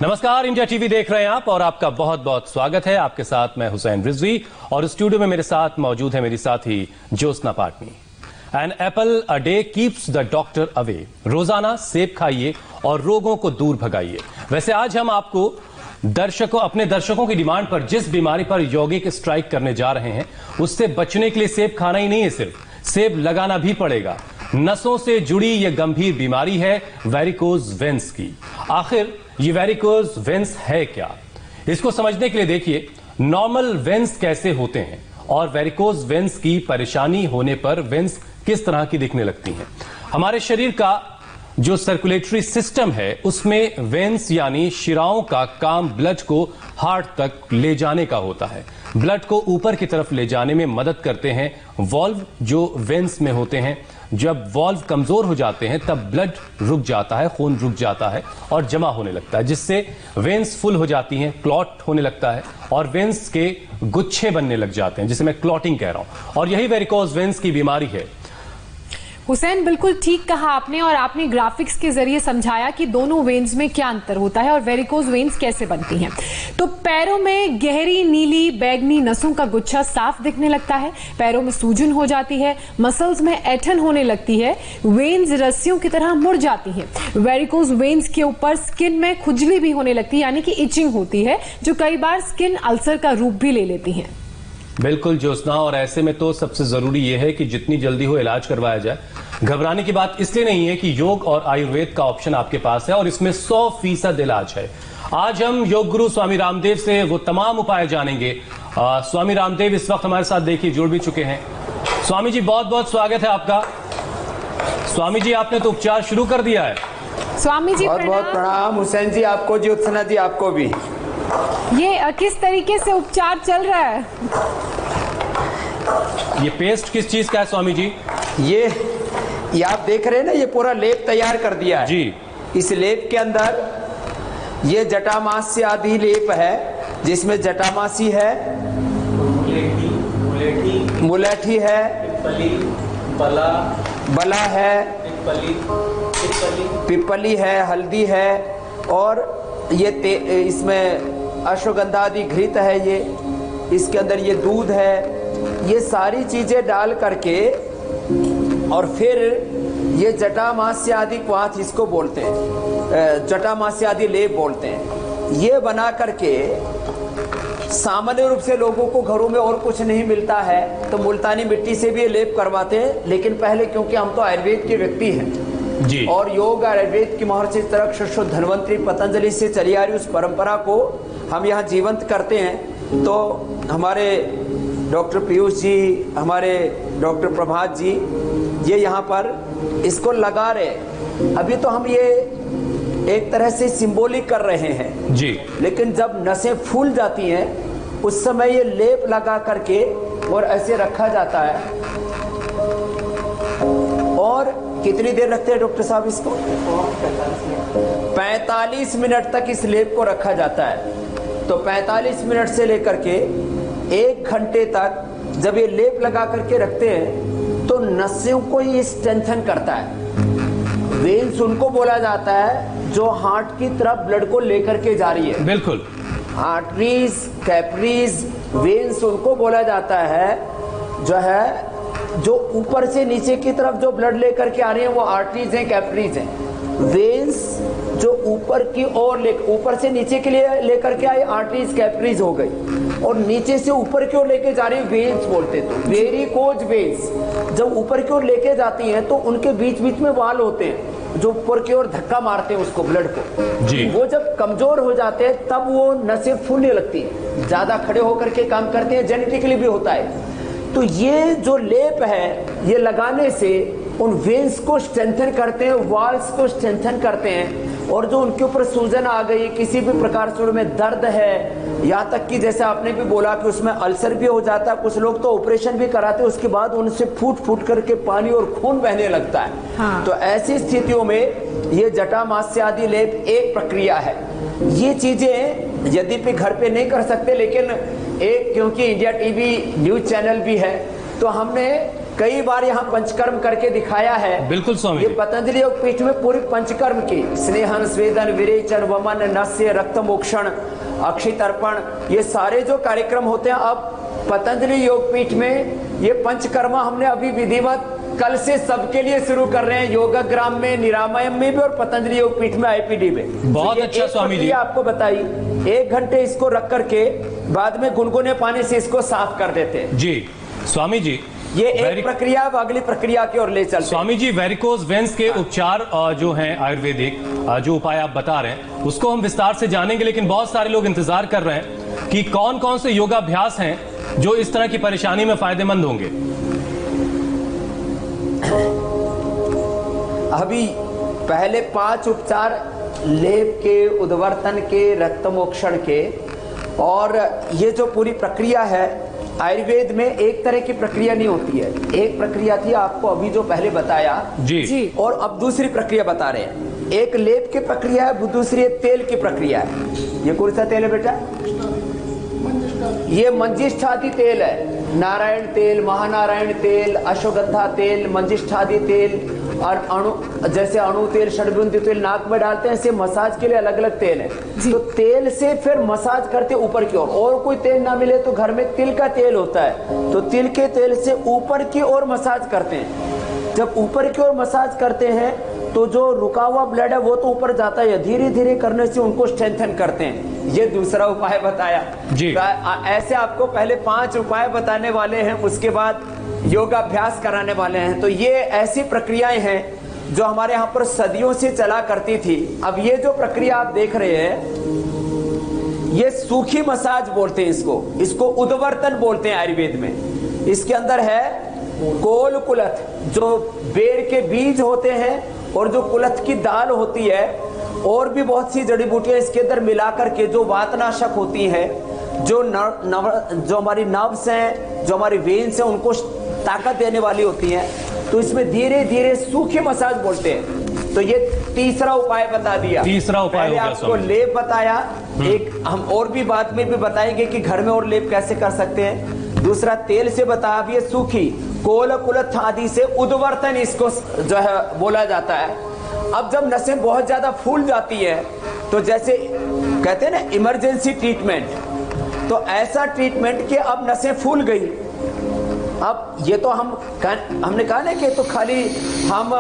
नमस्कार, India TV देख रहे हैं आप और आपका बहुत बहुत स्वागत है। आपके साथ मैं हुसैन रिजवी और स्टूडियो में मेरे साथ मौजूद है मेरी साथी Jyotsna Patni. An apple a day keeps the doctor away. रोजाना सेब खाइए और रोगों को दूर भगाइए। वैसे आज हम आपको अपने दर्शकों की डिमांड पर जिस बीमारी पर यौगिक स्ट्राइक करने जा रहे हैं उससे बचने के लिए सेब खाना ही नहीं है, सिर्फ सेब लगाना भी पड़ेगा। नसों से जुड़ी यह गंभीर बीमारी है वेरिकोज वेन्स की। आखिर ये वेरिकोज वेन्स है क्या? इसको समझने के लिए देखिए नॉर्मल वेन्स कैसे होते हैं और वेरिकोज वेन्स की परेशानी होने पर वेन्स किस तरह की दिखने लगती हैं। हमारे शरीर का जो सर्कुलेटरी सिस्टम है उसमें वेन्स यानी शिराओं का काम ब्लड को हार्ट तक ले जाने का होता है। ब्लड को ऊपर की तरफ ले जाने में मदद करते हैं वॉल्व जो वेन्स में होते हैं। जब वॉल्व कमजोर हो जाते हैं तब ब्लड रुक जाता है, खून रुक जाता है और जमा होने लगता है, जिससे वेन्स फुल हो जाती हैं, क्लॉट होने लगता है और वेन्स के गुच्छे बनने लग जाते हैं, जिसे मैं क्लॉटिंग कह रहा हूं। और यही वेरिकोज वेन्स की बीमारी है। हुसैन, बिल्कुल ठीक कहा आपने और आपने ग्राफिक्स के जरिए समझाया कि दोनों वेन्स में क्या अंतर होता है और वेरिकोज वेन्स कैसे बनती हैं। तो पैरों में गहरी नीली बैगनी नसों का गुच्छा साफ दिखने लगता है, पैरों में सूजन हो जाती है, मसल्स में ऐंठन होने लगती है, वेन्स रस्सियों की तरह मुड़ जाती हैं। वेरिकोज वेन्स के ऊपर स्किन में खुजली भी होने लगती है, यानी कि इचिंग होती है, जो कई बार स्किन अल्सर का रूप भी ले लेती है। बिल्कुल ज्योत्सना, और ऐसे में तो सबसे जरूरी यह है कि जितनी जल्दी हो इलाज करवाया जाए। घबराने की बात इसलिए नहीं है कि योग और आयुर्वेद का ऑप्शन आपके पास है और इसमें 100% इलाज है। आज हम योग गुरु स्वामी रामदेव से वो तमाम उपाय जानेंगे। स्वामी रामदेव इस वक्त हमारे साथ देखिए जुड़ भी चुके हैं। स्वामी जी, बहुत बहुत स्वागत है आपका। स्वामी जी, आपने तो उपचार शुरू कर दिया है। स्वामी जी बहुत बहुत प्रणाम। हुसैन जी आपको, ज्योत्सना जी आपको भी। ये किस तरीके से उपचार चल रहा है? ये पेस्ट किस चीज का है स्वामी जी? ये आप देख रहे हैं ना, ये पूरा लेप तैयार कर दिया है जी। इस लेप के अंदर ये जटामास्य आदि लेप है, जिसमें जटामासी है, मुलेठी है, बला है, पिपली है, हल्दी है और ये इसमें अश्वगंधा आदि घृत है, ये इसके अंदर ये दूध है। ये सारी चीजें डाल करके और फिर ये जटामास्य आदि क्वाथ इसको बोलते हैं, जटामास्य आदि लेप बोलते हैं। ये बना करके सामान्य रूप से लोगों को घरों में और कुछ नहीं मिलता है तो मुल्तानी मिट्टी से भी ये लेप करवाते हैं, लेकिन पहले क्योंकि हम तो आयुर्वेद के व्यक्ति हैं जी और योग आयुर्वेद की महर्षि तरक धन्वंतरी पतंजलि से चली आ रही उस परंपरा को हम यहाँ जीवंत करते हैं। तो हमारे डॉक्टर पीयूष जी, हमारे डॉक्टर प्रभात जी, ये यहाँ पर इसको लगा रहे। अभी तो हम ये एक तरह से सिंबॉलिक कर रहे हैं जी, लेकिन जब नसें फूल जाती हैं उस समय ये लेप लगा करके और ऐसे रखा जाता है। और कितनी देर रखते हैं डॉक्टर साहब इसको? 45 मिनट तक इस लेप को रखा जाता है। तो 45 मिनट से लेकर के 1 घंटे तक जब ये लेप लगा करके रखते हैं तो नसों को ये स्ट्रेंथन करता है। वेन्स उनको बोला जाता है जो हार्ट की तरफ ब्लड को लेकर के जा रही है। बिल्कुल। आर्टरीज, कैपरीज, वेन्स उनको बोला जाता है जो है जो ऊपर से नीचे की तरफ जो ब्लड लेकर के आ रही है वो आर्टरीज हैं, कैपरीज हैं। वेन्स जो ऊपर की ओर ऊपर से नीचे के लिए लेकर के आई आर्टरीज कैपरीज हो गई और नीचे से ऊपर की ओर लेके जा रही वेन्स बोलते। तो वेरिकोज वेन्स जब ऊपर की ओर लेके जाती हैं तो उनके बीच बीच में वाल होते हैं जो ऊपर की ओर धक्का मारते हैं उसको, ब्लड को जी। वो जब कमजोर हो जाते हैं तब वो नसें फूलने लगती हैं, ज्यादा खड़े होकर के काम करते हैं, जेनेटिकली भी होता है। तो ये जो लेप है ये लगाने से उन वेन्स को स्ट्रेंथन करते हैं, वाल्स को स्ट्रेंथन करते हैं और जो उनके ऊपर सूजन आ गई, किसी भी प्रकार से उनमें दर्द है, यहाँ तक कि जैसे आपने भी बोला कि उसमें अल्सर भी हो जाता है, कुछ लोग तो ऑपरेशन भी कराते हैं, उसके बाद उनसे फूट फूट करके पानी और खून बहने लगता है। हाँ। तो ऐसी स्थितियों में ये जटामास्य आदि लेप एक प्रक्रिया है। ये चीजें यद्यपि घर पे नहीं कर सकते, लेकिन एक क्योंकि इंडिया टीवी न्यूज चैनल भी है तो हमने कई बार यहाँ पंचकर्म करके दिखाया है। बिल्कुल स्वामी ये जी। पतंजलि योग पीठ में पूरी पंचकर्म की स्नेहन, स्वेदन, विरेचन, वमन, नस्य, रक्त मोक्षण, अक्षितर्पण, ये सारे जो कार्यक्रम होते हैं अब पतंजलि योग पीठ में ये पंचकर्मा हमने अभी विधिवत कल से सबके लिए शुरू कर रहे हैं, योगाग्राम में, निरामयम में भी और पतंजलि योग पीठ में, आईपीडी में। बहुत तो ये अच्छा एक स्वामी जी। प्रक्रिया आपको बताई, 1 घंटे इसको रख करके बाद में गुनगुने पानी से इसको साफ कर देते हैं। जी स्वामी जी, ये एक प्रक्रिया, अब अगली प्रक्रिया की ओर ले चलते हैं। स्वामी जी, वेरिकोज वेन्स के उपचार जो हैं आयुर्वेदिक जो उपाय आप बता रहे हैं उसको हम विस्तार से जानेंगे, लेकिन बहुत सारे लोग इंतजार कर रहे हैं कि कौन कौन से योगाभ्यास हैं जो इस तरह की परेशानी में फायदेमंद होंगे। अभी पहले 5 उपचार लेप के, उद्वर्तन के, रक्तमोक्षण के, और ये जो पूरी प्रक्रिया है आयुर्वेद में एक तरह की प्रक्रिया नहीं होती है। एक प्रक्रिया थी आपको अभी जो पहले बताया जी, और अब दूसरी प्रक्रिया बता रहे हैं। एक लेप की प्रक्रिया है, दूसरी तेल की प्रक्रिया है। ये कौन सा तेल है बेटा? ये मंजिष्ठादि तेल है। नारायण तेल, महानारायण तेल, अश्वगंधा तेल, मंजिष्ठादि तेल और जैसे अणु तेल, षड्बिंदु तेल नाक में डालते हैं, ऐसे मसाज के लिए अलग अलग तेल है। तो तेल से फिर मसाज करते ऊपर की ओर, और कोई तेल ना मिले तो घर में तिल का तेल होता है, तो तिल के तेल से ऊपर की ओर मसाज करते हैं। जब ऊपर की ओर मसाज करते हैं तो जो रुका हुआ ब्लड है वो तो ऊपर जाता है, धीरे धीरे करने से उनको स्ट्रेंथन करते हैं। ये दूसरा उपाय बताया जी। ऐसे आपको पहले 5 उपाय बताने वाले हैं, उसके बाद योगाभ्यास कराने वाले हैं। तो ये ऐसी प्रक्रियाएं हैं जो हमारे यहाँ पर सदियों से चला करती थी। अब ये जो प्रक्रिया आप देख रहे हैं ये सूखी मसाज बोलते हैं इसको उद्वर्तन बोलते हैं आयुर्वेद में। इसके अंदर है कोल कुलथ, जो बेर के बीज होते हैं, और जो कुलथ की दाल होती है, और भी बहुत सी जड़ी बूटियां इसके अंदर मिलाकर के जो वातनाशक होती है, जो हमारी नर्व्स हैं, जो हमारी वेन्स हैं, उनको ताकत देने वाली होती हैं। तो इसमें धीरे धीरे सूखी मसाज बोलते हैं। तो ये तीसरा उपाय बता दिया। तीसरा उपाय पहले हो गया आपको लेप बताया, एक हम और भी बाद में भी बताएंगे कि घर में और लेप कैसे कर सकते हैं। दूसरा तेल से बताया, अब ये सूखी कोल कुलथ आदि से उद्वर्तन इसको जो है बोला जाता है। अब जब नसें बहुत ज्यादा फूल जाती है तो जैसे कहते हैं ना इमरजेंसी ट्रीटमेंट, तो ऐसा ट्रीटमेंट कि अब नसें फूल गई। अब ये तो हमने कहा ना कि तो खाली हम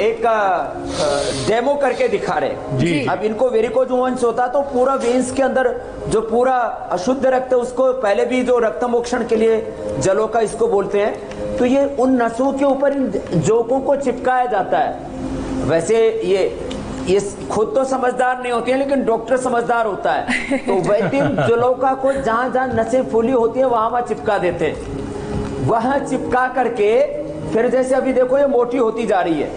एक डेमो करके दिखा रहे। अब इनको वेरिकोज वेन्स होता तो पूरा वेन्स के अंदर जो पूरा अशुद्ध रक्त है उसको पहले भी जो रक्त मोक्षण के लिए जलों का इसको बोलते हैं, तो ये उन नसों के ऊपर इन जोकों को चिपकाया जाता है। वैसे ये खुद तो समझदार नहीं होती है, लेकिन डॉक्टर समझदार होता है। तो वैद्य जलोका को जहां जहां नसें फूली होती है वहां चिपका देते हैं। वहां चिपका करके फिर जैसे अभी देखो ये मोटी होती जा रही है,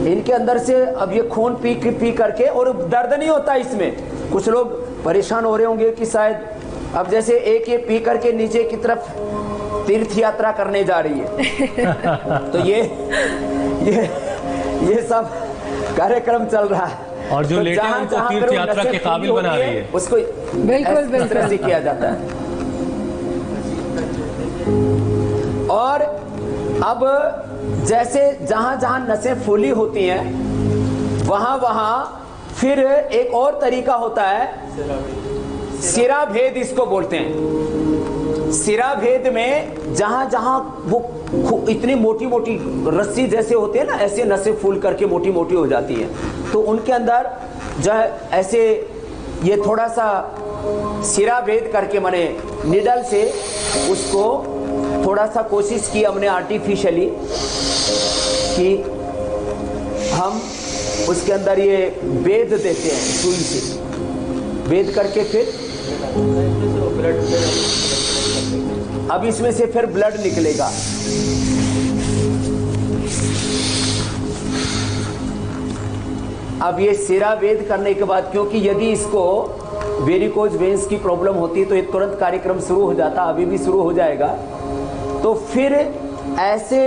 इनके अंदर से अब ये खून पी करके, और दर्द नहीं होता इसमें। कुछ लोग परेशान हो रहे होंगे कि शायद अब जैसे एक ये पी करके नीचे की तरफ तीर्थ यात्रा करने जा रही है। तो ये सब कार्यक्रम चल रहा है, और जो लेटे हैं उनको तीर्थ यात्रा के काबिल बना रही है, उसको बिल्कुल इस तरह से किया जाता है। और अब जैसे जहां जहां नसें फूली होती हैं वहां फिर एक और तरीका होता है, सिरा भेद इसको बोलते हैं। सिरा भेद में जहां जहां वो इतनी मोटी मोटी रस्सी जैसे होती है ना, ऐसे नसें फूल करके मोटी मोटी हो जाती हैं, तो उनके अंदर जो है ऐसे ये थोड़ा सा सिरा भेद करके माने निडल से उसको थोड़ा सा कोशिश की हमने आर्टिफिशियली कि हम उसके अंदर ये वेद देते हैं, सुई से वेद करके फिर अब इसमें से फिर ब्लड निकलेगा। अब ये सिरा वेद करने के बाद, क्योंकि यदि इसको वेरिकोज वेन्स की प्रॉब्लम होती तो ये तुरंत कार्यक्रम शुरू हो जाता, अभी भी शुरू हो जाएगा। तो फिर ऐसे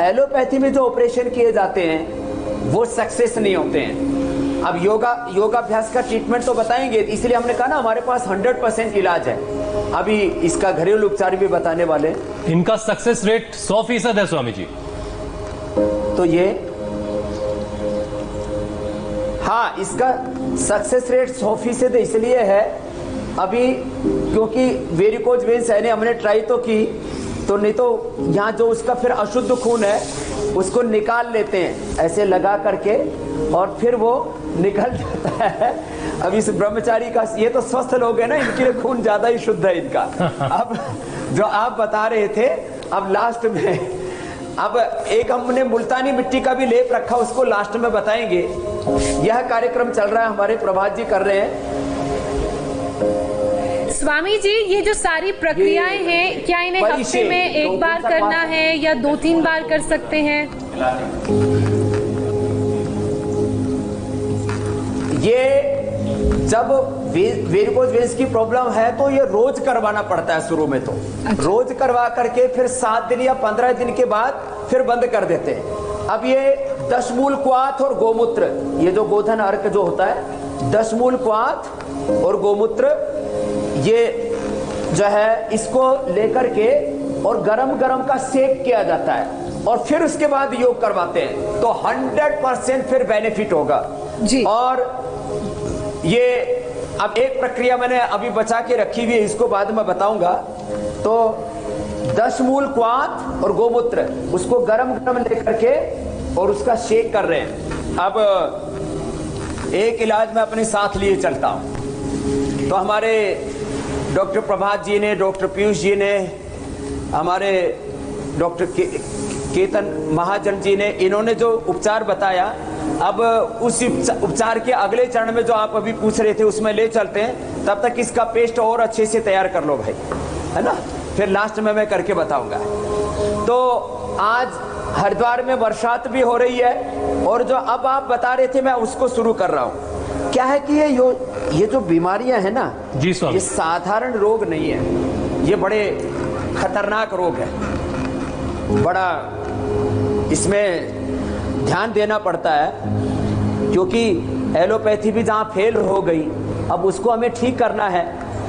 एलोपैथी में जो ऑपरेशन किए जाते हैं वो सक्सेस नहीं होते हैं। अब योगाभ्यास का ट्रीटमेंट तो बताएंगे, इसलिए हमने कहा ना हमारे पास 100% इलाज है। अभी इसका घरेलू उपचार भी बताने वाले हैं। इनका सक्सेस रेट 100% है स्वामी जी। तो ये हाँ, इसका सक्सेस रेट 100% इसलिए है अभी क्योंकि वेरिकोज वेन्स है, हमने ट्राई तो की, तो नहीं तो यहाँ जो उसका फिर अशुद्ध खून है उसको निकाल लेते हैं ऐसे लगा करके, और फिर वो निकल जाता है। अब इस ब्रह्मचारी का, ये तो स्वस्थ लोग हैं ना, इनके लिए खून ज्यादा ही शुद्ध है इनका। अब जो आप बता रहे थे, अब लास्ट में अब एक हमने मुल्तानी मिट्टी का भी लेप रखा, उसको लास्ट में बताएंगे। यह कार्यक्रम चल रहा है, हमारे प्रभात जी कर रहे हैं। स्वामी जी, ये जो सारी प्रक्रियाएं हैं, क्या इन्हें हफ्ते में एक बार करना है या 2-3 बार कर सकते हैं? ये जब वेरिकोज वेन्स की प्रॉब्लम है तो ये रोज करवाना पड़ता है शुरू में, तो रोज करवा करके फिर 7 दिन या 15 दिन के बाद फिर बंद कर देते हैं। अब ये दशमूल क्वाथ और गोमूत्र, ये जो गोधन अर्क जो होता है, दशमूल क्वाथ और गोमूत्र, ये जो है इसको लेकर के और गरम गरम का सेक किया जाता है और फिर उसके बाद योग करवाते हैं, तो 100% फिर बेनिफिट होगा जी। और ये अब एक प्रक्रिया मैंने अभी बचा के रखी हुई है, इसको बाद में बताऊंगा। तो दशमूल क्वाथ और गोमूत्र, उसको गरम गरम लेकर के और उसका शेक कर रहे हैं। अब एक इलाज मैं अपने साथ लिए चलता हूं। तो हमारे डॉक्टर प्रभात जी ने, डॉक्टर पीयूष जी ने, हमारे डॉक्टर केतन महाजन जी ने, इन्होंने जो उपचार बताया, अब उस उपचार के अगले चरण में जो आप अभी पूछ रहे थे उसमें ले चलते हैं। तब तक इसका पेस्ट और अच्छे से तैयार कर लो भाई, है ना, फिर लास्ट में मैं करके बताऊंगा। तो आज हरिद्वार में बरसात भी हो रही है, और जो अब आप बता रहे थे मैं उसको शुरू कर रहा हूं। क्या है कि ये जो बीमारियां हैं ना जी स्वामी, ये साधारण रोग नहीं है, ये बड़े खतरनाक रोग है। बड़ा इसमें ध्यान देना पड़ता है, क्योंकि एलोपैथी भी जहाँ फेल हो गई, अब उसको हमें ठीक करना है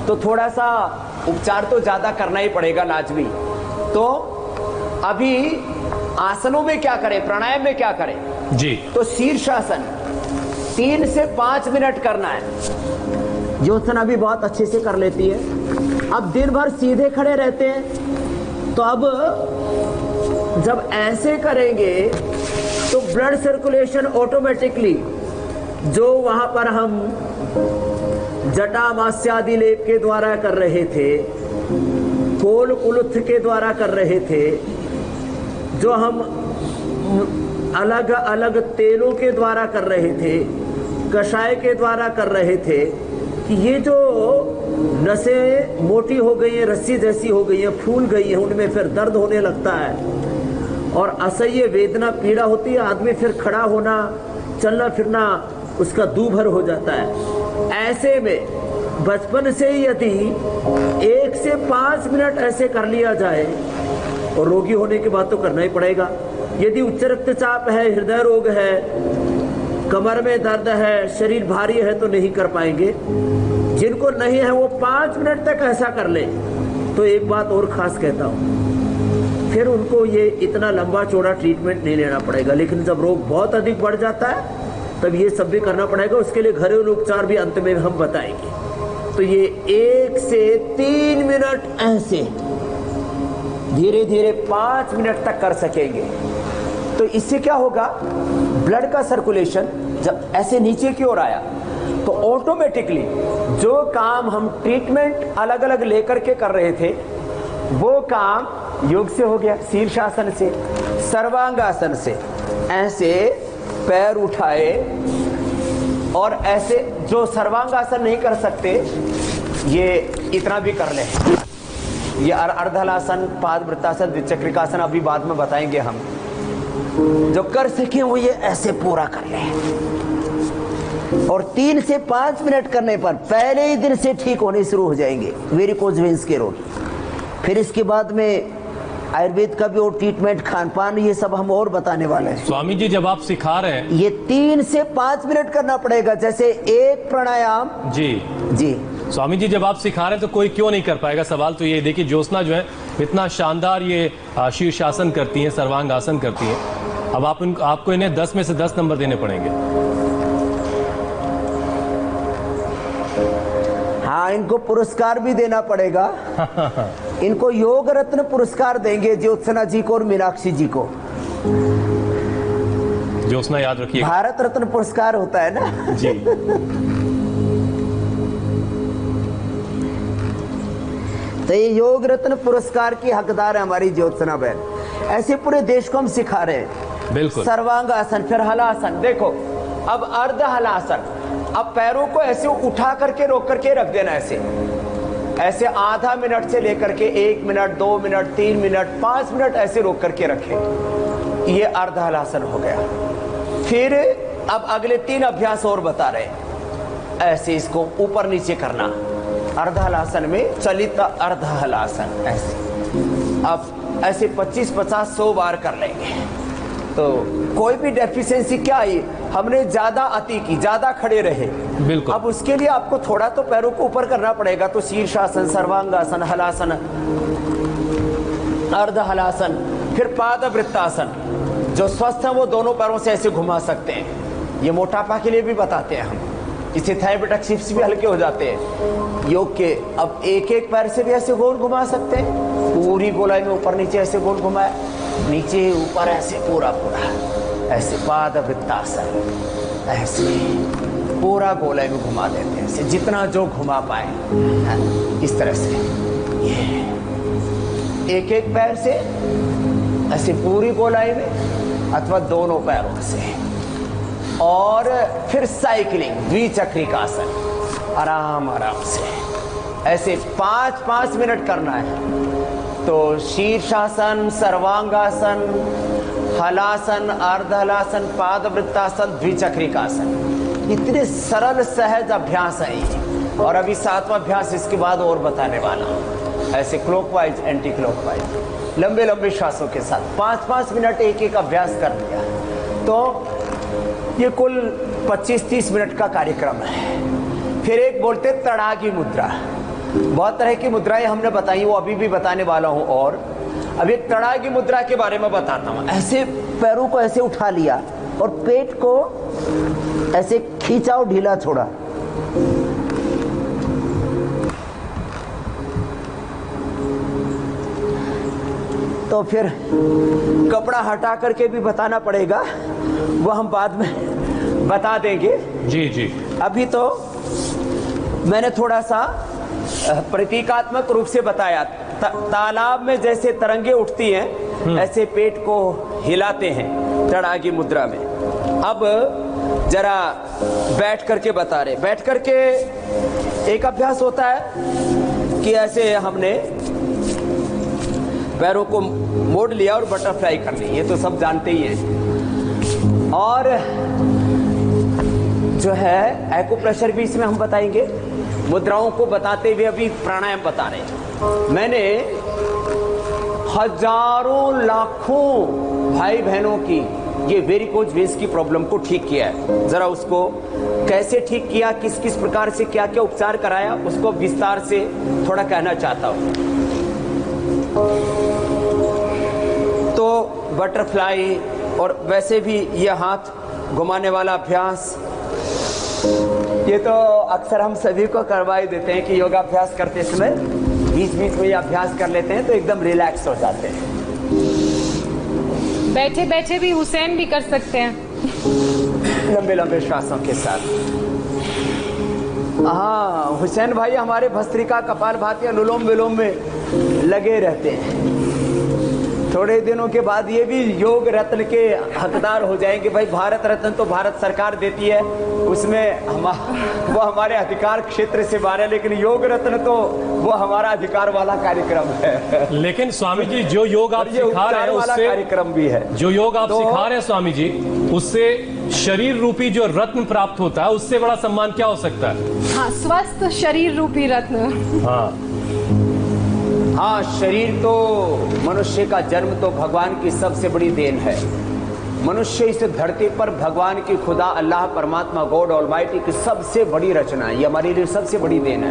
तो थोड़ा सा उपचार तो ज़्यादा करना ही पड़ेगा लाजमी। तो अभी आसनों में क्या करें, प्राणायाम में क्या करें जी? तो शीर्षासन 3 से 5 मिनट करना है। ज्योत्सना भी बहुत अच्छे से कर लेती है। अब दिन भर सीधे खड़े रहते हैं, तो अब जब ऐसे करेंगे तो ब्लड सर्कुलेशन ऑटोमेटिकली, जो वहां पर हम जटा मास्यादि लेप के द्वारा कर रहे थे, कोल कुलुथ के द्वारा कर रहे थे, जो हम अलग अलग तेलों के द्वारा कर रहे थे, कषाय के द्वारा कर रहे थे, कि ये जो नसें मोटी हो गई हैं, रस्सी जैसी हो गई हैं, फूल गई हैं, उनमें फिर दर्द होने लगता है और असह्य वेदना पीड़ा होती है। आदमी फिर खड़ा होना, चलना फिरना उसका दूभर हो जाता है। ऐसे में बचपन से यदि 1 से 5 मिनट ऐसे कर लिया जाए, और रोगी होने के बाद तो करना ही पड़ेगा। यदि उच्च रक्तचाप है, हृदय रोग है, कमर में दर्द है, शरीर भारी है, तो नहीं कर पाएंगे। जिनको नहीं है वो 5 मिनट तक ऐसा कर ले। तो एक बात और खास कहता हूँ, फिर उनको ये इतना लंबा चौड़ा ट्रीटमेंट नहीं लेना पड़ेगा। लेकिन जब रोग बहुत अधिक बढ़ जाता है तब ये सब भी करना पड़ेगा। उसके लिए घरेलू उपचार भी अंत में हम बताएंगे। तो ये 1 से 3 मिनट ऐसे धीरे धीरे 5 मिनट तक कर सकेंगे। तो इससे क्या होगा, ब्लड का सर्कुलेशन जब ऐसे नीचे की ओर आया तो ऑटोमेटिकली जो काम हम ट्रीटमेंट अलग अलग लेकर के कर रहे थे वो काम योग से हो गया, शीर्षासन से, सर्वांगासन से। ऐसे पैर उठाए और ऐसे जो सर्वांगासन नहीं कर सकते ये इतना भी कर ले। ये अर्धलासन, पादवृत्तासन, द्विचक्रिकासन अभी बाद में बताएंगे हम। जो कर सके वो ये ऐसे पूरा कर ले, और 3 से 5 मिनट करने पर पहले ही दिन से ठीक होने शुरू हो जाएंगे वेरिकोज वेन्स के रोगी। फिर इसके बाद में आयुर्वेद का भी और ट्रीटमेंट, खान पान, ये सब हम और बताने वाले हैं। स्वामी जी जब आप सिखा रहे हैं ये 3 से 5 मिनट करना पड़ेगा। जैसे एक प्राणायाम जी जी स्वामी जी जब आप सिखा रहे हैं तो कोई क्यों नहीं कर पाएगा? सवाल तो ये देखिए, ज्योत्सना जो है इतना शानदार ये शीर्षासन करती हैं, सर्वांगासन करती हैं। अब आपको इन्हें 10 में से 10 नंबर देने पड़ेंगे। हाँ, इनको पुरस्कार भी देना पड़ेगा। इनको योग रत्न पुरस्कार देंगे, ज्योत्सना जी को और मीनाक्षी जी को। ज्योत्सना याद रखिए, भारत रत्न पुरस्कार होता है ना जी। तो ये योग रत्न पुरस्कार की हकदार है हमारी ज्योत्सना बहन। ऐसे पूरे देश को हम सिखा रहे हैं। बिल्कुल। सर्वांगासन, फिर हलासन। देखो अब अर्ध हलासन, अब पैरों को ऐसे उठा करके रोक करके रख देना, ऐसे आधा मिनट से लेकर के 1 मिनट, 2 मिनट, 3 मिनट, 5 मिनट ऐसे रोक करके रखें। ये अर्ध हलासन हो गया। फिर अब अगले 3 अभ्यास और बता रहे हैं। ऐसे इसको ऊपर नीचे करना, अर्ध हलासन में चलित अर्ध हलासन। ऐसे अब ऐसे 25, 50, 100 बार कर लेंगे। तो कोई भी डेफिशिएंसी क्या आई, हमने ज्यादा अति की, ज्यादा खड़े रहे। बिल्कुल। अब उसके लिए आपको थोड़ा तो पैरों को ऊपर करना पड़ेगा। तो शीर्षासन, सर्वांगासन, हलासन, अर्ध हलासन, फिर पादवृत्तासन। जो स्वस्थ है वो दोनों पैरों से ऐसे घुमा सकते हैं। ये मोटापा के लिए भी बताते हैं हम, इससे थायराइड शिफ्ट भी हल्के हो जाते हैं योग के। अब एक एक पैर से भी ऐसे गोल घुमा सकते हैं, पूरी गोलाई में ऊपर नीचे ऐसे गोल घुमाए, नीचे ऊपर ऐसे पूरा ऐसे पादवृत्तासन, ऐसे पूरा गोलाई में घुमा देते हैं, ऐसे जितना जो घुमा पाए इस तरह से। ये एक एक पैर से ऐसे पूरी गोलाई में अथवा दोनों पैरों से। और फिर साइकिलिंग, द्विचक्रिकासन, आराम आराम से ऐसे 5-5 मिनट करना है। तो शीर्षासन, सर्वांगासन, हलासन, अर्धहलासन, पादवृत्तासन, द्विचक्रिकासन, इतने सरल सहज अभ्यास है ये। और अभी 7वां अभ्यास इसके बाद और बताने वाला हूं। ऐसे क्लॉकवाइज, एंटी क्लॉकवाइज, लंबे लंबे श्वासों के साथ 5-5 मिनट एक एक अभ्यास कर लिया तो ये कुल 25-30 मिनट का कार्यक्रम है। फिर एक बोलते तड़ागी मुद्रा। बहुत तरह की मुद्राएं हमने बताई, वो अभी भी बताने वाला हूं। और अब एक तड़ागी मुद्रा के बारे में बताता हूं। ऐसे पैरों को ऐसे उठा लिया और पेट को ऐसे खींचा और ढीला छोड़ा। तो फिर कपड़ा हटा करके भी बताना पड़ेगा, वो हम बाद में बता देंगे। जी जी। अभी तो मैंने थोड़ा सा प्रतीकात्मक रूप से बताया। तालाब में जैसे तरंगे उठती हैं ऐसे पेट को हिलाते हैं तड़ागी मुद्रा में। अब जरा बैठ करके बता रहे। बैठ करके एक अभ्यास होता है कि ऐसे हमने पैरों को मोड़ लिया और बटरफ्लाई कर ली, ये तो सब जानते ही हैं। और जो है एक्यूप्रेशर भी इसमें हम बताएंगे। मुद्राओं को बताते हुए अभी प्राणायाम बता रहे हैं। मैंने हजारों लाखों भाई बहनों की ये वेरिकोज वेन्स की प्रॉब्लम को ठीक किया है। जरा उसको कैसे ठीक किया, किस किस प्रकार से क्या क्या उपचार कराया, उसको विस्तार से थोड़ा कहना चाहता हूं। तो बटरफ्लाई और वैसे भी ये हाथ घुमाने वाला अभ्यास, ये तो अक्सर हम सभी को करवा ही देते हैं कि योगाभ्यास करते समय बीच बीच में ये अभ्यास कर लेते हैं तो एकदम रिलैक्स हो जाते हैं। बैठे बैठे भी हुसैन भी कर सकते हैं लंबे लंबे श्वासों के साथ। हाँ, हुसैन भाई हमारे भस्त्रिका, कपालभाति, अनुलोम विलोम में लगे रहते हैं। थोड़े दिनों के बाद ये भी योग रत्न के हकदार हो जाएंगे। भाई भारत रत्न तो भारत सरकार देती है, उसमें वो हमारे अधिकार क्षेत्र से बाहर है, लेकिन योग रत्न तो वो हमारा अधिकार वाला कार्यक्रम है। लेकिन स्वामी जी जो योग आप सिखा रहे हैं उससे कार्यक्रम भी है, जो योग आप सिखा रहे हैं स्वामी जी, उससे शरीर रूपी जो रत्न प्राप्त होता है, उससे बड़ा सम्मान क्या हो सकता है? हाँ, स्वस्थ शरीर रूपी रत्न। हाँ, शरीर तो मनुष्य का जन्म तो भगवान की सबसे बड़ी देन है। मनुष्य इस धरती पर भगवान की, खुदा, अल्लाह, परमात्मा, गॉड ऑलमाइटी की सबसे बड़ी रचना है। ये हमारे लिए सबसे बड़ी देन है।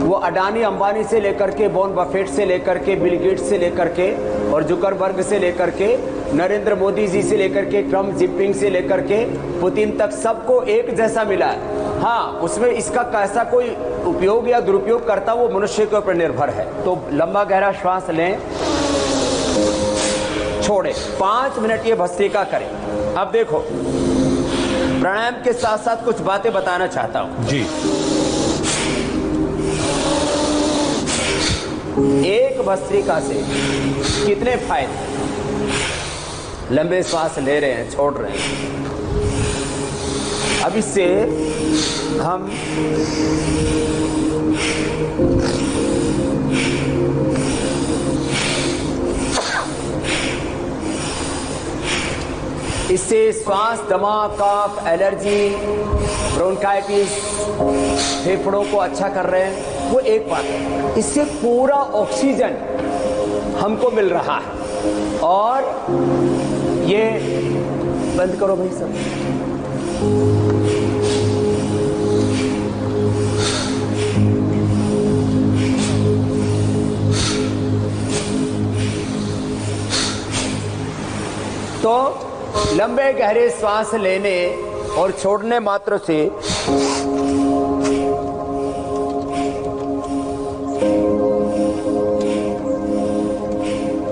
वो अडानी अंबानी से लेकर के, वॉरेन बफेट से लेकर के, बिल गेट्स से लेकर के और जुकरबर्ग से लेकर के, नरेंद्र मोदी जी से लेकर के, ट्रम्प, जिनपिंग से लेकर के पुतिन तक, सबको एक जैसा मिला है। हाँ, उसमें इसका कैसा कोई उपयोग या दुरुपयोग करता वो मनुष्य के ऊपर निर्भर है। तो लंबा गहरा श्वास लें, छोड़े, 5 मिनट ये भस्त्रिका करें। अब देखो, प्राणायाम के साथ साथ कुछ बातें बताना चाहता हूं जी। एक भस्त्रिका से कितने फायदे, लंबे श्वास ले रहे हैं, छोड़ रहे हैं। अब इससे हम इससे श्वास, दमा, कफ, एलर्जी, ब्रोंकाइटिस, फेफड़ों को अच्छा कर रहे हैं, वो एक बात है। इससे पूरा ऑक्सीजन हमको मिल रहा है। और ये बंद करो भाई सब। तो लंबे गहरे श्वास लेने और छोड़ने मात्र से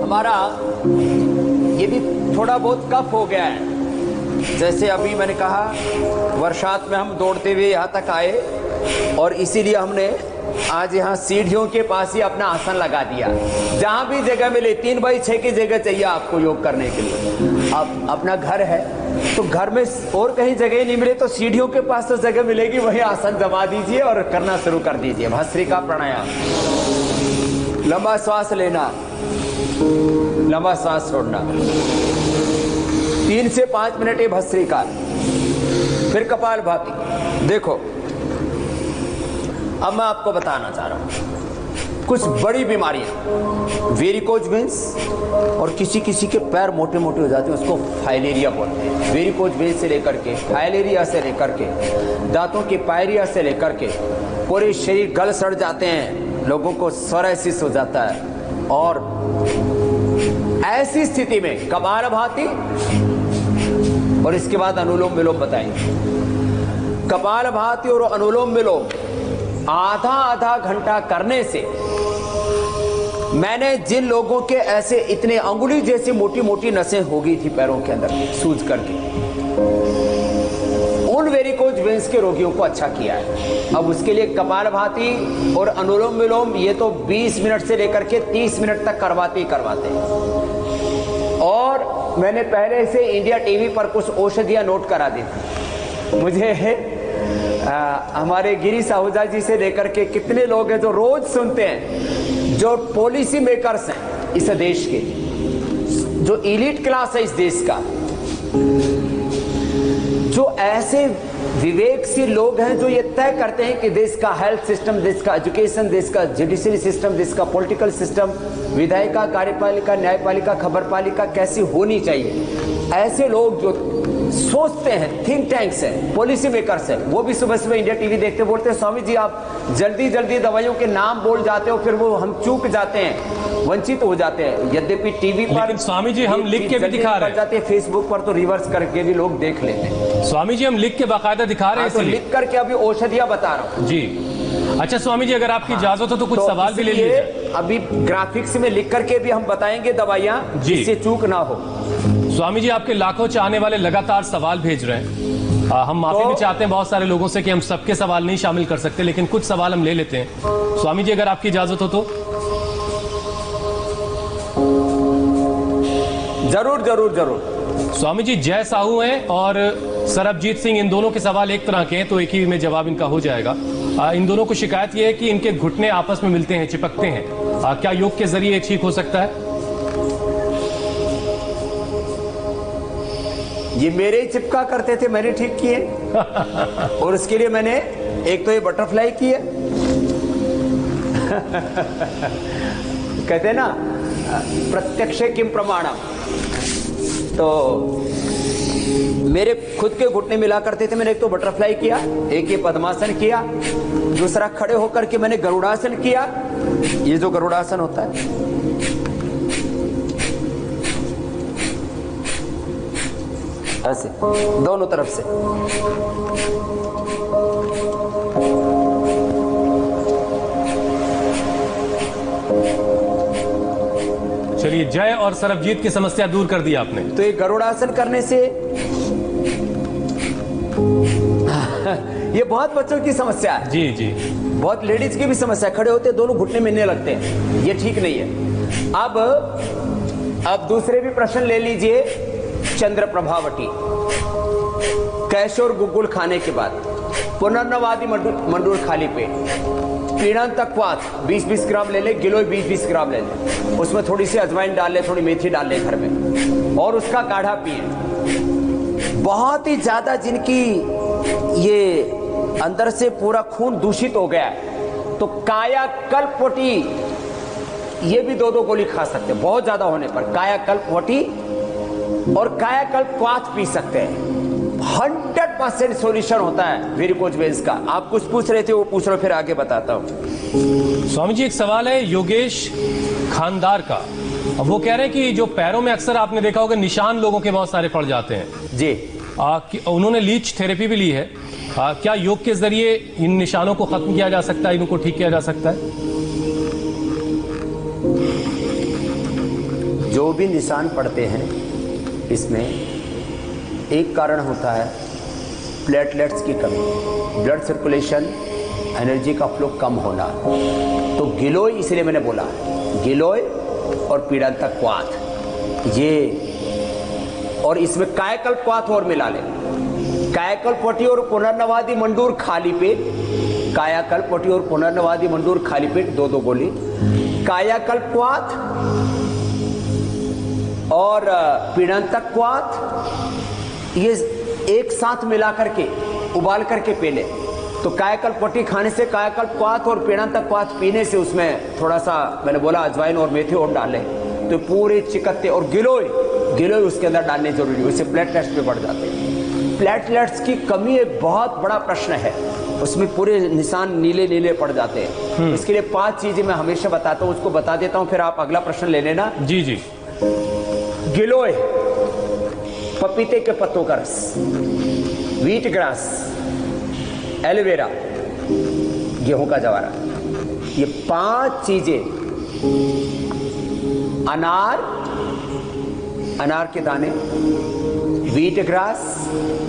हमारा ये भी थोड़ा बहुत कफ हो गया है। जैसे अभी मैंने कहा, वर्षात में हम दौड़ते हुए यहाँ तक आए और इसीलिए हमने आज यहाँ सीढ़ियों के पास ही अपना आसन लगा दिया। जहाँ भी जगह मिले, 3x6 की जगह चाहिए आपको योग करने के लिए। आप अपना घर है तो घर में और कहीं जगह नहीं मिले तो सीढ़ियों के पास तो जगह मिलेगी, वही आसन जमा दीजिए और करना शुरू कर दीजिए। भस्त्रिका प्राणायाम, लंबा श्वास लेना, लंबा श्वास छोड़ना, 3 से 5 मिनट ये भस्त्रिका। फिर कपालभाति। देखो, अब मैं आपको बताना चाह रहा हूं कुछ बड़ी बीमारियां, वेरिकोज वेन्स, और किसी किसी के पैर मोटे मोटे हो जाते हैं, उसको फाइलेरिया बोलते हैं। वेरिकोज वेन्स से लेकर के, फाइलेरिया से लेकर के, दांतों की पायरिया से लेकर के, पूरे शरीर गल सड़ जाते हैं, लोगों को सोराइसिस हो जाता है। और ऐसी स्थिति में कपालभाति और इसके बाद अनुलोम विलोम बताएंगे। कपालभाति और अनुलोम विलोम आधा आधा घंटा करने से मैंने जिन लोगों के ऐसे इतने अंगुली जैसी मोटी मोटी नसें हो गई थी पैरों के अंदर सूज करके, उन वेरिकोज वेन्स के रोगियों को अच्छा किया है। अब उसके लिए कपालभाति और अनुलोम विलोम ये तो 20 मिनट से लेकर के 30 मिनट तक करवाते ही करवाते हैं। और मैंने पहले से इंडिया टीवी पर कुछ औषधियां नोट करा दी थी। मुझे हमारे गिरी साहूजा जी से लेकर के कितने लोग हैं जो रोज सुनते हैं, जो पॉलिसी मेकर्स हैं इस देश के, जो एलीट क्लास है इस देश का, जो ऐसे विवेकशील लोग हैं जो ये तय करते हैं कि देश का हेल्थ सिस्टम, देश का एजुकेशन, देश का जुडिशरी सिस्टम, देश का पॉलिटिकल सिस्टम, विधायिका, कार्यपालिका, न्यायपालिका, खबरपालिका कैसी होनी चाहिए। ऐसे लोग जो सोचते हैं, थिंक टैंक्स हैं, पॉलिसी मेकर्स हैं, वो भी सुबह सुबह इंडिया टीवी देखते बोलते हैं, स्वामी जी आप जल्दी जल्दी दवाइयों के नाम बोल जाते हो, फिर वो हम चूक जाते हैं, वंचित हो जाते हैं। यद्यपि टीवी पर, लेकिन स्वामी जी हम लिख के भी दिखा रहे हैं, फेसबुक पर तो रिवर्स करके भी लोग देख लेते हैं। स्वामी जी हम लिख के बाकायदा दिखा रहे हैं, तो लिख करके अभी औषधियां बता रहा हूं जी। अच्छा स्वामी जी, अगर आपकी इजाजत हो तो कुछ सवाल भी ले लीजिए। अभी ग्राफिक्स में लिख करके भी हम बताएंगे दवाइयां, जिससे चूक ना हो। स्वामी जी, आपके लाखों चाहने वाले लगातार सवाल भेज रहे हैं। हम माफी भी चाहते हैं बहुत सारे लोगों से कि हम सबके सवाल नहीं शामिल कर सकते, लेकिन कुछ सवाल हम ले लेते हैं। स्वामी जी अगर आपकी इजाजत हो तो। जरूर जरूर जरूर। स्वामी जी, जय साहू हैं और सरबजीत सिंह, इन दोनों के सवाल एक तरह के हैं तो एक ही में जवाब इनका हो जाएगा। इन दोनों को शिकायत यह है कि इनके घुटने आपस में मिलते हैं, चिपकते हैं। क्या योग के जरिए ठीक हो सकता है? ये मेरे ही चिपका करते थे, मैंने ठीक किए और उसके लिए मैंने एक तो ये बटरफ्लाई की है कहते हैं ना, प्रत्यक्ष किम प्रमाणम। तो मेरे खुद के घुटने मिला करते थे। मैंने एक तो बटरफ्लाई किया, एक ये पद्मासन किया, दूसरा खड़े होकर के मैंने गरुड़ासन किया। ये जो गरुड़ासन होता है, ऐसे दोनों तरफ से। चलिए, जय और सरबजीत की समस्या दूर कर दी आपने। तो ये गरुड़ासन करने से ये बहुत बच्चों की समस्या है। जी जी, बहुत लेडीज की भी समस्या है। खड़े होते दोनों घुटने मिलने लगते हैं, ये ठीक नहीं है। अब दूसरे भी प्रश्न ले लीजिए। चंद्र प्रभावटी, कैश और गुग्गुल खाने के बाद, पुनर्नवादी मंडूर खाली पेट, पीड़न तक क्वाथ 20-20 ग्राम ले ले, गिलोय 20-20 ग्राम ले ले, उसमें थोड़ी सी अजवाइन डाल ले, थोड़ी मेथी डाल ले घर में, और उसका काढ़ा पिए। बहुत ही ज्यादा जिनकी ये अंदर से पूरा खून दूषित हो गया है, तो कायाकल्पवटी ये भी 2-2 गोली खा सकते हैं। बहुत ज्यादा होने पर कायाकल्पवटी और कायाकल्प क्वाथ पी सकते हैं। 100% सॉल्यूशन होता है वेरिकोज वेन्स का। आप कुछ पूछ रहे थे, वो पूछ रहे, फिर आगे बताता हूं। स्वामी जी, एक सवाल है योगेश खानदार का। अब वो कह रहे हैं कि जो पैरों में अक्सर आपने देखा होगा निशान लोगों के बहुत सारे पड़ जाते हैं जी। उन्होंने लीच थेरेपी भी ली है। क्या योग के जरिए इन निशानों को खत्म किया जा सकता है, इनको ठीक किया जा सकता है? जो भी निशान पड़ते हैं, इसमें एक कारण होता है प्लेटलेट्स की कमी, ब्लड सर्कुलेशन, एनर्जी का फ्लो कम होना। तो गिलोय, इसलिए मैंने बोला गिलोय और पीड़ांतक क्वाथ, ये, और इसमें कायाकल्प क्वाथ और मिला ले। कायाकल्पवटी और पुनर्नवादी मंडूर खाली पेट, कायाकल्पवटी और पुनर्नवादी मंडूर खाली पेट 2-2 गोली, कायाकल्प क्वाथ और पीड़ांतक क्वाथ, ये एक साथ मिला करके उबाल करके पी ले। तो कायाकल्पवटी खाने से, कायाकल्प क्वाथ और पीड़ांतक क्वाथ पीने से उसमें थोड़ा सा, मैंने बोला अजवाइन और मेथी और डाले, तो पूरे चिकत्ते, और गिलोय उसके अंदर डालने जरूरी है, उससे प्लेटलेट्स भी बढ़ जाते हैं। प्लेटलेट्स की कमी एक बहुत बड़ा प्रश्न है, उसमें पूरे निशान नीले नीले पड़ जाते हैं। इसके लिए 5 चीजें मैं हमेशा बताता हूँ, उसको बता देता हूँ, फिर आप अगला प्रश्न ले लेना। जी जी। गिलोय, पपीते के पत्तों का रस, व्हीट ग्रास, एलोवेरा, गेहूं का जवारा, ये 5 चीजें, अनार के दाने, व्हीट ग्रास,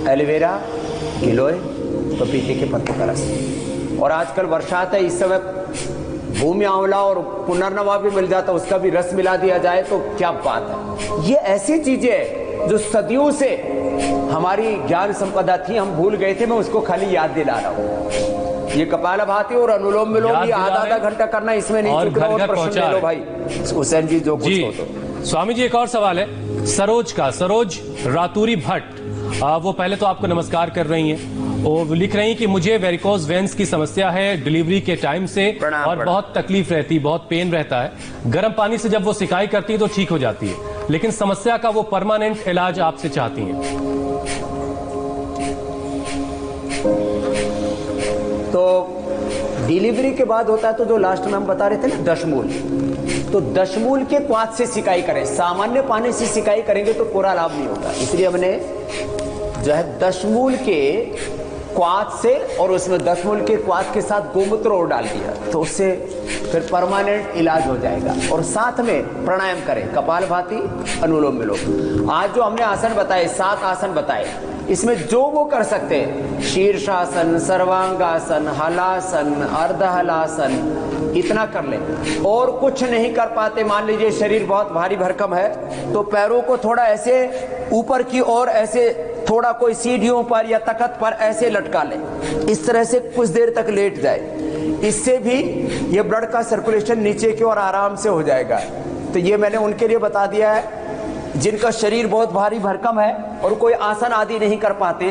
एलोवेरा, गिलोय, पपीते के पत्तों का रस। और आजकल बरसात है, इस समय भूमि आंवला और पुनर्नवा भी मिल जाता, उसका भी रस मिला दिया जाए तो क्या बात है। ये ऐसी चीजें हैं जो सदियों से हमारी ज्ञान संपदा थी, हम भूल गए थे, मैं उसको खाली याद दिला रहा हूँ। ये कपालभाति और अनुलोम विलोम ये आधा घंटा करना, इसमें नहीं चुकना। और प्रश्न ले लो भाई हुसैन जी, जो कुछ हो तो। स्वामी जी, एक और सवाल है सरोज का। सरोज रातूरी भट्ट, वो पहले तो आपको नमस्कार कर रही हैं। वो लिख रही हैं कि मुझे वेरिकोज वेन्स की समस्या है डिलीवरी के टाइम से, और बहुत तकलीफ रहती, बहुत पेन रहता है। गर्म पानी से जब वो सिकाई करती है तो ठीक हो जाती है, लेकिन समस्या का वो परमानेंट इलाज आपसे चाहती हैं। तो डिलीवरी के बाद होता है, तो जो लास्ट में हम बता रहे थे ना, दशमूल, तो दशमूल के क्वाथ से सिकाई करें। सामान्य पानी से सिकाई करेंगे तो पूरा लाभ नहीं होगा, इसलिए हमने जो है दशमूल के क्वाथ से, और उसमें दशमूल के क्वाथ के साथ गोमूत्र और डाल दिया, तो उससे फिर परमानेंट इलाज हो जाएगा। और साथ में प्राणायाम करें, कपालभाति, अनुलोम विलोम। आज जो हमने आसन बताए, 7 आसन बताए, इसमें जो वो कर सकते हैं, शीर्षासन, सर्वांगासन, हलासन, अर्धहलासन, इतना कर ले। और कुछ नहीं कर पाते, मान लीजिए शरीर बहुत भारी भरकम है, तो पैरों को थोड़ा ऐसे ऊपर की ओर, ऐसे थोड़ा कोई सीढ़ियों पर या तख्त पर ऐसे लटका ले, इस तरह से कुछ देर तक लेट जाए। इससे भी ये ब्लड का सर्कुलेशन नीचे की ओर आराम से हो जाएगा। तो ये मैंने उनके लिए बता दिया है जिनका शरीर बहुत भारी भरकम है और कोई आसन आदि नहीं कर पाते,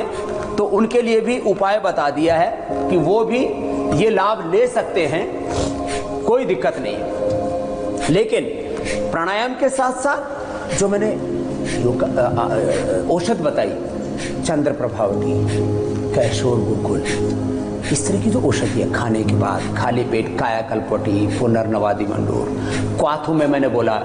तो उनके लिए भी उपाय बता दिया है कि वो भी ये लाभ ले सकते हैं, कोई दिक्कत नहीं है। लेकिन प्राणायाम के साथ साथ जो मैंने औषध बताई, चंद्र प्रभावती, कैशोर गुरुकुल, इस तरह की जो औषधियाँ खाने के बाद खाली पेट कायाकल्पवटी, पुनर्नवादि मंडूर, क्वाथों में मैंने बोला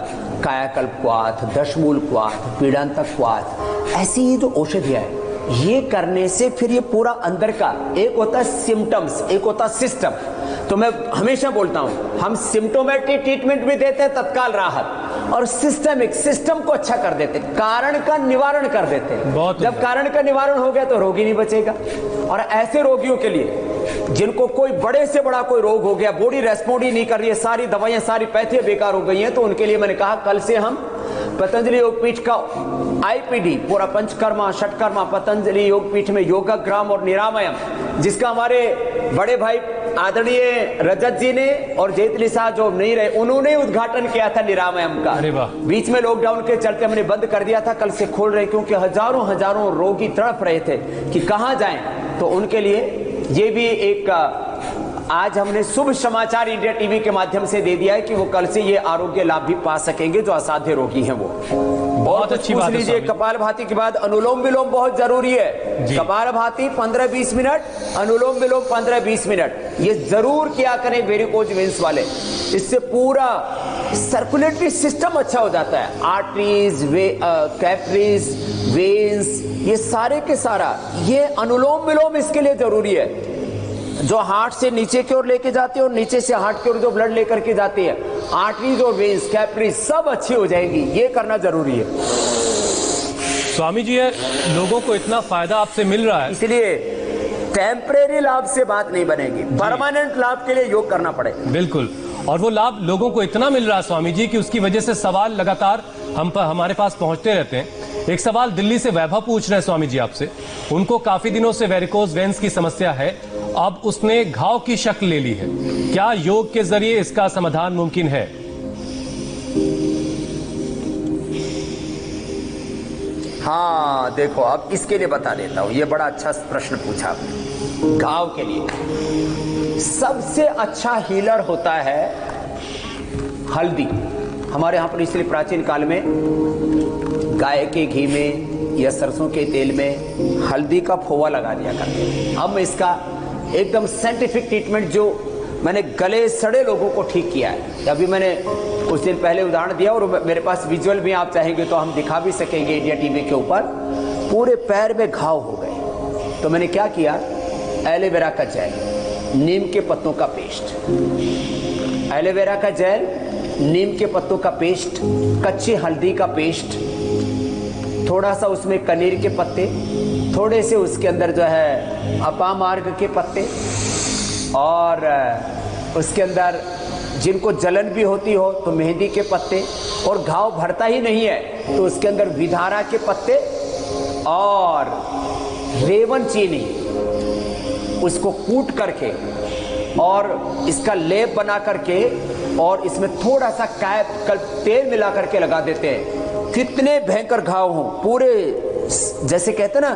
कायाकल्प क्वाथ, दशमूल क्वाथ, पीड़ांतक क्वाथ, ऐसी ये जो औषधियाँ है, ये करने से फिर ये पूरा अंदर का एक होता है सिम्टम्स, एक होता है सिस्टम। तो मैं हमेशा बोलता हूं हम सिम्टोमेटिक ट्रीटमेंट भी देते हैं, तत्काल राहत, और सिस्टमिक, सिस्टम को अच्छा कर देते, कारण का निवारण कर देते हैं। जब कारण का निवारण हो गया तो रोगी नहीं बचेगा। और ऐसे रोगियों के लिए जिनको कोई बड़े से बड़ा कोई रोग हो गया, बॉडी रेस्पॉन्ड ही नहीं कर रही है, सारी दवाइयां सारी पैथियां बेकार हो गई हैं, तो उनके लिए मैंने कहा कल से हम पतंजलि योगपीठ का आईपीडी पूरा पंचकर्मा षटकर्मा पतंजलि योगपीठ में योगाग्राम और निरामयम, जिसका हमारे बड़े भाई आदरणीय रजत जी ने और जेतली साहब जो नहीं रहे उन्होंने उद्घाटन किया था निरामयम का। बीच में लॉकडाउन के चलते हमने बंद कर दिया था, कल से खोल रहे क्योंकि हजारों हजारों रोगी तड़प रहे थे कि कहां जाएं। तो उनके लिए ये भी एक आज हमने शुभ समाचार इंडिया टीवी के माध्यम से दे दिया है कि वो कल से ये आरोग्य लाभ भी पा सकेंगे जो असाध्य रोगी हैं। वो बहुत अच्छी बात है। कपालभाति के बाद अनुलोम विलोम बहुत जरूरी है। कपालभाति 15-20 मिनट, अनुलोम विलोम 15-20 मिनट, ये जरूर किया करें वेरिकोज वेन्स वाले। इससे पूरा सर्कुलेटरी सिस्टम अच्छा हो जाता है। आर्टरीज, कैपिलरीज, वेन्स, ये सारे के सारा ये अनुलोम विलोम इसके लिए जरूरी है। जो हार्ट से नीचे की ओर लेके जाती है और नीचे से हार्ट की ओर जो ब्लड लेकर के जाती है, आर्टरीज और वेन्स, कैपिलरीज सब अच्छी हो जाएंगी, ये करना जरूरी है। स्वामी जी, लोगों को इतना फायदा आपसे मिल रहा है, इसलिए टेम्परेरी लाभ से बात नहीं बनेगी, परमानेंट लाभ के लिए योग करना पड़ेगा। बिल्कुल, और वो लाभ लोगों को इतना मिल रहा है स्वामी जी कि उसकी वजह से सवाल लगातार हमारे पास पहुंचते रहते हैं। एक सवाल दिल्ली से वैभव पूछ रहे हैं स्वामी जी आपसे, उनको काफी दिनों से वेरिकोज वेन्स की समस्या है, अब उसने घाव की शक्ल ले ली है, क्या योग के जरिए इसका समाधान मुमकिन है? हाँ देखो, अब इसके लिए बता देता हूं, ये बड़ा अच्छा प्रश्न पूछा आपने। घाव के लिए सबसे अच्छा हीलर होता है हल्दी। हमारे यहां पर इसलिए प्राचीन काल में गाय के घी में या सरसों के तेल में हल्दी का फोवा लगा दिया करते हैं। अब इसका एकदम साइंटिफिक ट्रीटमेंट जो मैंने गले सड़े लोगों को ठीक किया है। अभी मैंने कुछ दिन पहले उदाहरण दिया और मेरे पास विजुअल भी आप चाहेंगे तो हम दिखा भी सकेंगे इंडिया टीवी के ऊपर। पूरे पैर में घाव हो गए, तो मैंने क्या किया, एलोवेरा का जेल, नीम के पत्तों का पेस्ट, एलोवेरा का जेल, नीम के पत्तों का पेस्ट, कच्ची हल्दी का पेस्ट, थोड़ा सा उसमें कनीर के पत्ते, थोड़े से उसके अंदर जो है अपामार्ग के पत्ते, और उसके अंदर जिनको जलन भी होती हो तो मेहंदी के पत्ते, और घाव भरता ही नहीं है तो उसके अंदर विधारा के पत्ते और रेवन चीनी, उसको कूट करके और इसका लेप बना करके और इसमें थोड़ा सा तेल मिला करके लगा देते हैं। कितने भयंकर घाव हों, पूरे जैसे कहते ना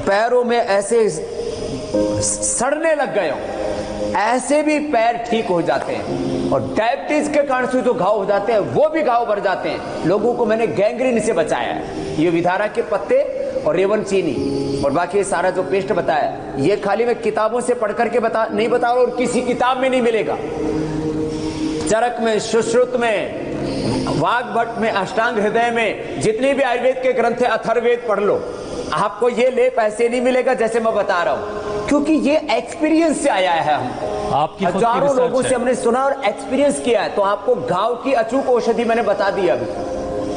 पैरों में ऐसे सड़ने लग गए हो, ऐसे भी पैर ठीक हो जाते हैं। और डायबिटीज के कारण से जो घाव हो जाते हैं वो भी घाव भर जाते हैं। लोगों को मैंने गैंग्रीन से बचाया है। ये विधारा के पत्ते और रेवन चीनी और बाकी सारा जो पेस्ट बताया, ये खाली मैं किताबों से पढ़ करके नहीं बता रहा, और किसी किताब में नहीं मिलेगा। चरक में, सुश्रुत में, वाग्भट में, अष्टांग हृदय में, जितनी भी आयुर्वेद के ग्रंथ है, अथर्ववेद पढ़ लो, आपको ये लेप ऐसे नहीं मिलेगा जैसे मैं बता रहा हूं, क्योंकि ये एक्सपीरियंस से आया है। हम आपकी हजारों लोगों से हमने सुना और एक्सपीरियंस किया है। तो आपको घाव की अचूक औषधि मैंने बता दी। अभी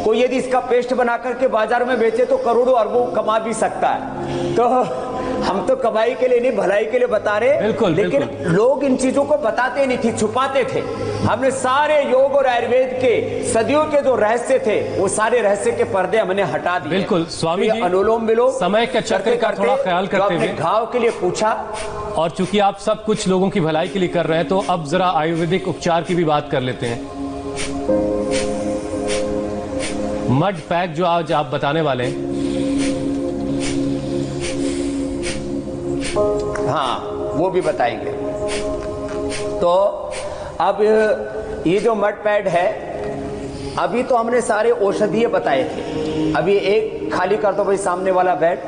कोई यदि इसका पेस्ट बना करके बाजार में बेचे तो करोड़ों अरबों कमा भी सकता है। तो हम तो कमाई के लिए नहीं, भलाई के लिए बता रहे। बिल्कुल, लेकिन बिल्कुल। लोग इन चीजों को बताते नहीं थे, छुपाते थे। हमने सारे योग और आयुर्वेद के सदियों के जो रहस्य थे, वो सारे रहस्य के पर्दे हमने हटा दिए। बिल्कुल स्वामी जी, अनुलोम विलोम समय के चक्कर का थोड़ा ख्याल करते हुए घाव के लिए पूछा, और चूंकि आप सब कुछ लोगों की भलाई के लिए कर रहे हैं, तो अब जरा आयुर्वेदिक उपचार की भी बात कर लेते हैं। मड पैक जो आज आप बताने वाले हैं, हाँ वो भी बताएंगे। तो अब ये जो मड पैड है, अभी तो हमने सारे औषधीय बताए थे। अभी एक खाली कर दो भाई सामने वाला बेड।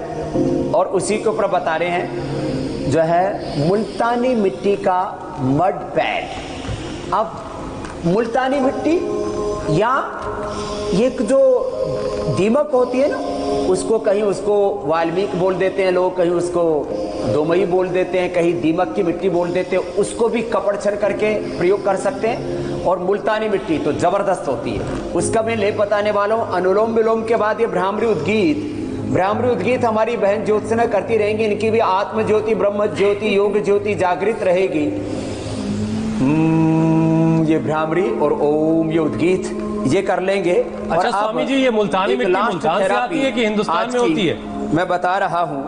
और उसी के ऊपर बता रहे हैं जो है मुल्तानी मिट्टी का मड पैड। अब मुल्तानी मिट्टी या ये जो दीमक होती है ना, उसको कहीं उसको वाल्मीकि बोल देते हैं लोग, कहीं उसको दोमई बोल देते हैं, कहीं दीमक की मिट्टी बोल देते हैं, उसको भी कपड़ छन करके प्रयोग कर सकते हैं। और मुल्तानी मिट्टी तो जबरदस्त होती है, उसका मैं लेप बताने वाला हूँ। अनुलोम विलोम के बाद ये भ्रामरी उद्गीत हमारी बहन ज्योत्सना करती रहेंगी। इनकी भी आत्म ज्योति, ब्रह्म ज्योति, योग ज्योति जागृत रहेगी। ये भ्रामरी और ओम ये उद्गीत ये कर लेंगे। अच्छा स्वामी जी, ये मुल्तानी मिट्टी मुल्तान से आती है कि हिंदुस्तान में होती है? मैं बता रहा हूं।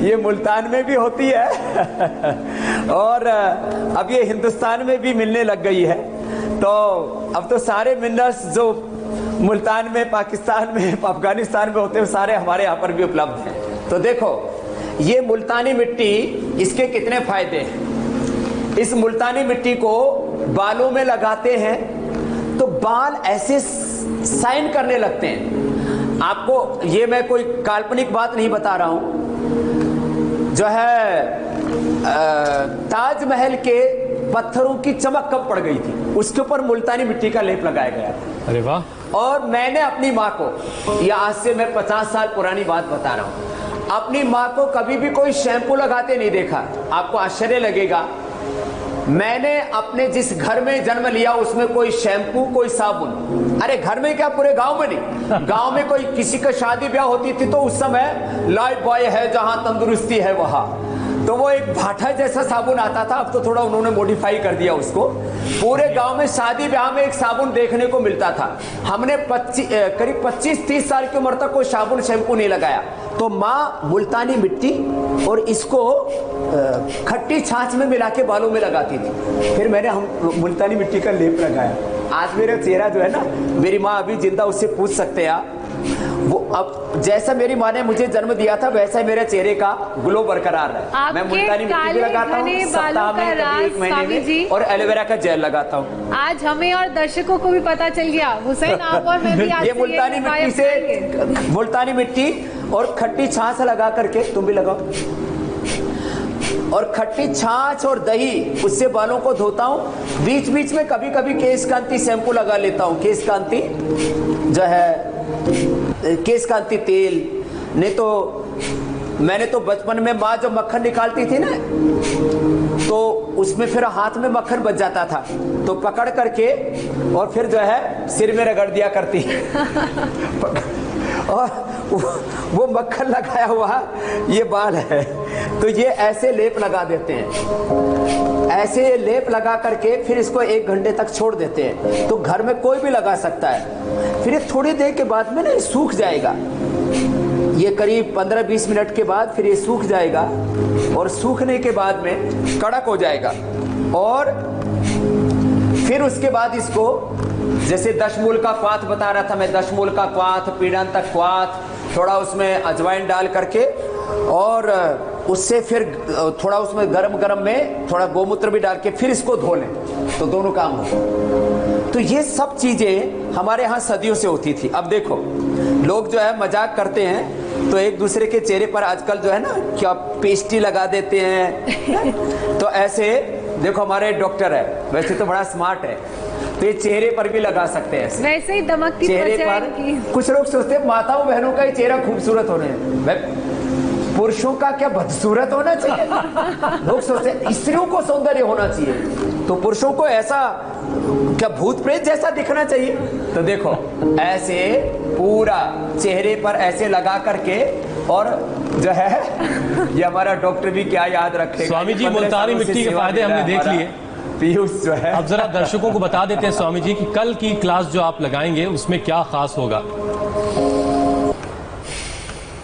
ये मुल्तान में भी होती है और अब ये हिंदुस्तान में भी मिलने लग गई है। तो अब तो सारे मिनरल्स जो मुल्तान में, पाकिस्तान में, अफगानिस्तान में होते हैं, सारे हमारे यहाँ पर भी उपलब्ध हैं। तो देखो ये मुल्तानी मिट्टी, इसके कितने फायदे हैं। इस मुल्तानी मिट्टी को बालों में लगाते हैं तो बाल ऐसे शाइन करने लगते हैं। आपको ये मैं कोई काल्पनिक बात नहीं बता रहा हूं। जो है ताजमहल के पत्थरों की चमक कब पड़ गई थी, उसके ऊपर मुल्तानी मिट्टी का लेप लगाया गया था। अरे वाह। और मैंने अपनी माँ को, या आज से मैं 50 साल पुरानी बात बता रहा हूं, अपनी माँ को कभी भी कोई शैम्पू लगाते नहीं देखा। आपको आश्चर्य लगेगा, मैंने अपने जिस घर में जन्म लिया उसमें कोई शैम्पू, कोई साबुन, अरे घर में क्या पूरे गांव में नहीं, गांव में कोई किसी का शादी ब्याह होती थी तो उस समय लाइफ बॉय है जहां तंदुरुस्ती है वहां, तो वो एक भाटा जैसा साबुन आता था। अब तो थोड़ा उन्होंने मॉडिफाई कर दिया उसको। पूरे गांव में शादी ब्याह में एक साबुन देखने को मिलता था। हमने करीब 25-30 साल की उम्र तक कोई साबुन शैम्पू नहीं लगाया। तो माँ मुल्तानी मिट्टी और इसको खट्टी छाछ में मिला के बालों में लगाती थी। फिर मैंने मुल्तानी मिट्टी का लेप लगाया। आज मेरा चेहरा जो है ना, मेरी माँ अभी जिंदा, उससे पूछ सकते हैं आप। वो अब जैसा मेरी माँ ने मुझे जन्म दिया था वैसा मेरे चेहरे का ग्लो बरकरार है। मैं मुल्तानी मिट्टी भी लगाता हूँ सप्ताह में, कभी 1 महीने में, और एलोवेरा का जेल लगाता हूँ। आज हमें और दर्शकों को भी पता चल गया, हुसैन आप और मैं भी आज ये मुल्तानी मिट्टी से, मुल्तानी मिट्टी और खट्टी छाछ लगा करके, तुम भी लगाओ, और खट्टी छाछ और दही, उससे बालों को धोता हूँ। बीच बीच में कभी कभी केश कांति शैम्पू लगा लेता हूँ, केश कांति जो है, केश कांति तेल। नहीं तो मैंने तो बचपन में माँ जब मक्खन निकालती थी ना, तो उसमें फिर हाथ में मक्खन बच जाता था, तो पकड़ करके और फिर जो है सिर में रगड़ दिया करती और वो मक्खन लगाया हुआ ये बाल है। तो ये ऐसे लेप लगा देते हैं, ऐसे लेप लगा करके फिर इसको 1 घंटे तक छोड़ देते हैं। तो घर में कोई भी लगा सकता है। फिर ये थोड़ी देर के बाद में ना सूख जाएगा, ये करीब 15-20 मिनट के बाद फिर ये सूख जाएगा, और सूखने के बाद में कड़क हो जाएगा। और फिर उसके बाद इसको, जैसे दशमूल का क्वाथ बता रहा था मैं, दशमूल का क्वाथ, पीड़ांतक क्वाथ, थोड़ा उसमें अजवाइन डाल करके, और उससे फिर थोड़ा उसमें गरम में थोड़ा गोमूत्र भी डाल के फिर इसको धो लें, तो दोनों काम हो। तो ये सब चीजें हमारे यहाँ सदियों से होती थी। अब देखो लोग जो है मजाक करते हैं, तो एक दूसरे के चेहरे पर आजकल जो है ना क्या पेस्ट्री लगा देते हैं। तो ऐसे देखो, हमारे डॉक्टर है, वैसे तो बड़ा स्मार्ट है, तो ये चेहरे पर भी लगा सकते हैं। वैसे ही दमकती चेहरे पर कुछ लोग सोचते हैं माताओं बहनों का ही चेहरा खूबसूरत होने हैं, पुरुषों का क्या बदसूरत होना चाहिए। लोग सोचते हैं स्त्रियों को सौंदर्य होना चाहिए, तो पुरुषों को ऐसा क्या भूत प्रेत जैसा दिखना चाहिए। तो देखो ऐसे पूरा चेहरे पर ऐसे लगा करके, और जो है ये हमारा डॉक्टर भी क्या याद रखेगा। स्वामी जी, मुल्तानी मिट्टी के फायदे हमने देख लिए, पीयूष जो है। अब जरा दर्शकों को बता देते हैं स्वामी जी कि कल की क्लास जो आप लगाएंगे उसमें क्या खास होगा।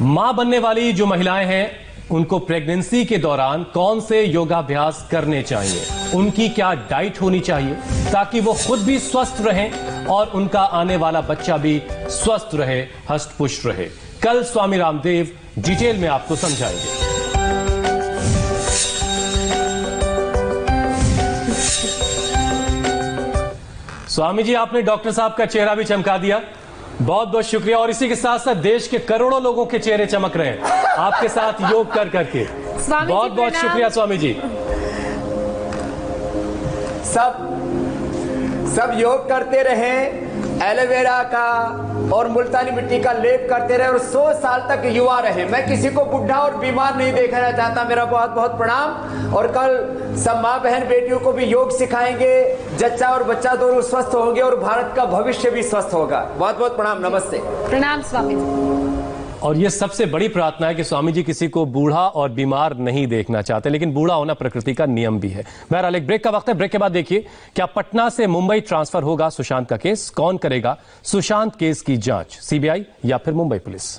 मां बनने वाली जो महिलाएं हैं उनको प्रेगनेंसी के दौरान कौन से योगाभ्यास करने चाहिए, उनकी क्या डाइट होनी चाहिए ताकि वो खुद भी स्वस्थ रहें और उनका आने वाला बच्चा भी स्वस्थ रहे, हष्ट पुष्ट रहे। कल स्वामी रामदेव डिटेल में आपको समझाएंगे। स्वामी जी, आपने डॉक्टर साहब का चेहरा भी चमका दिया। बहुत बहुत शुक्रिया। और इसी के साथ साथ देश के करोड़ों लोगों के चेहरे चमक रहे हैं आपके साथ योग कर करके। बहुत बहुत शुक्रिया स्वामी जी। सब योग करते रहे, एलोवेरा का और मुल्तानी मिट्टी का लेप करते रहे और 100 साल तक युवा रहे। मैं किसी को बुढ़ा और बीमार नहीं देखना चाहता। मेरा बहुत बहुत प्रणाम। और कल सब माँ बहन बेटियों को भी योग सिखाएंगे। जच्चा और बच्चा दोनों स्वस्थ होंगे और भारत का भविष्य भी स्वस्थ होगा। बहुत बहुत प्रणाम। नमस्ते। प्रणाम स्वामी जी। और ये सबसे बड़ी प्रार्थना है कि स्वामी जी किसी को बूढ़ा और बीमार नहीं देखना चाहते, लेकिन बूढ़ा होना प्रकृति का नियम भी है। बहरहाल एक ब्रेक का वक्त है। ब्रेक के बाद देखिए क्या पटना से मुंबई ट्रांसफर होगा सुशांत का केस, कौन करेगा सुशांत केस की जांच, सीबीआई या फिर मुंबई पुलिस।